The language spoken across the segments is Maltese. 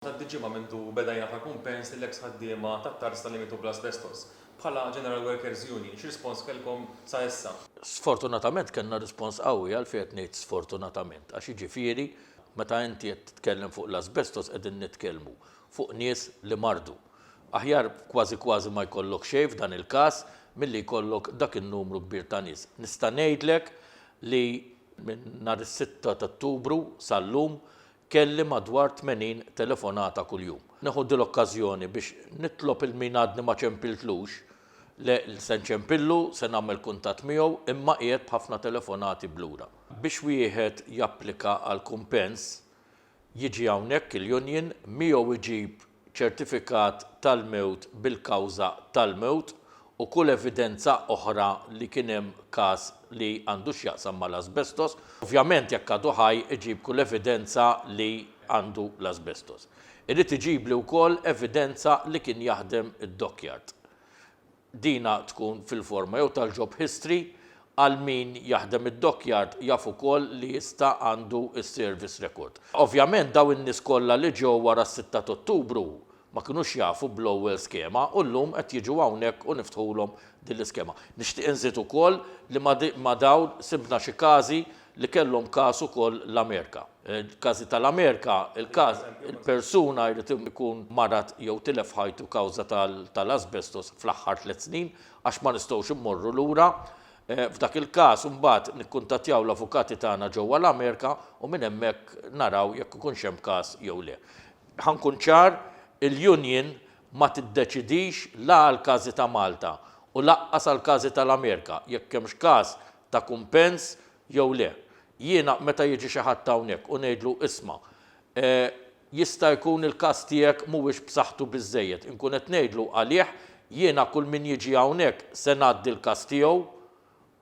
Tad-diġimma mintu bedajna ta' kumpens l-ex ħaddiema tat-tars tal-limitu bl-asbestos. Bħala General Workers Union, x'rispons kellkom sa' issa? Sfortunatament kellna rispons qawwi għal fejn ngħid sfortunatament għax jiġifieri meta inti qed titkellem fuq l-asbestos qegħdin nitkellmu fuq nies li mardu. Aħjar kważi ma jkollok xejn f'dan il-każ milli jkollok dak in-numru kbir ta' nies. Nista' ngħidlek li minn nhar is-6 ta' Ottubru sal-lum kelli madwar 80 telefonata kuljum. Neħu l-okkażjoni biex nitlob il-min għadni ma ċempiltlux se nċempillu, se nagħmel kuntatt miegħu, imma qiegħed b'ħafna telefonati blura. Biex wieħed japplika għal kumpens jiġi hawnhekk il-union miegħu iġib ċertifikat tal-mewt bil-kawża tal-mewt u kull evidenza oħra li kien hemm każ li għandu x'jaqsam mal-asbestos. Ovvjament jekk għadu ħaj iġib kull evidenza li għandu l-asbestos. Irid iġib li wkoll evidenza li kien jaħdem id-dockyard. Dina tkun fil-forma jew tal-job history għal min jaħdem id-dockyard jaf ukoll li jista' għandu s-service record. Ovvjament daw in-nies kollha li ġew wara s-6 ta' Ottubru ma kinux jafu bl-ewwel skema u llum qed jiġu hawnhekk u niftħulhom din l-iskema. Nixtieq inżid ukoll li ma dawn sibna xi każi li kellhom każ ukoll l-Amerika. Il-każi tal-Amerika, il-każ il-persuna jrid ikun marat jew tilef ħajtu kawża tal-asbestos fl-aħħar 3 snin għax ma nistgħux immorru lura. F'dak il-każ imbagħad nikkuntattjaw l-avukati tagħna ġewwa l-Amerika u minn hemmhekk naraw jekk ikunx hemm każ jew le. Ħankun ċar, il-union ma tiddeċidix la għal każi ta' Malta u laqqas għal każi tal-Amerika jekk hemmx każ ta' kumpens jew le. Jiena meta jiġi xi ħadd hawnhekk u ngħidlu isma' jista' jkun il-każ tiegħek mhuwiex b'saħħtu biżżejjed. Inkun qed ngħidlu għalih jiena kull min jiġi hawnhekk se ngħaddi l-każ tiegħu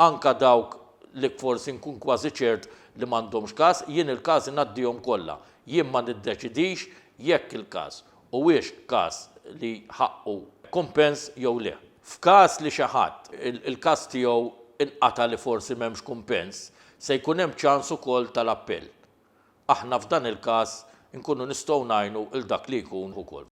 anke dawk li forsi nkun kważi ċert li m'għandhomx każ, jien il-każi ngħaddihom kollha. Jien ma niddeċidix jekk il-każ huwiex każ li ħaqqu kumpens jew le. F'każ li xi ħadd il-każ tiegħu inqata' li forsi m'hemmx kumpens, se jkun hemm ċans ukoll tal-appell. Aħna f'dan il-każ inkunu nistgħu ngħinu il dak li jkun ukoll.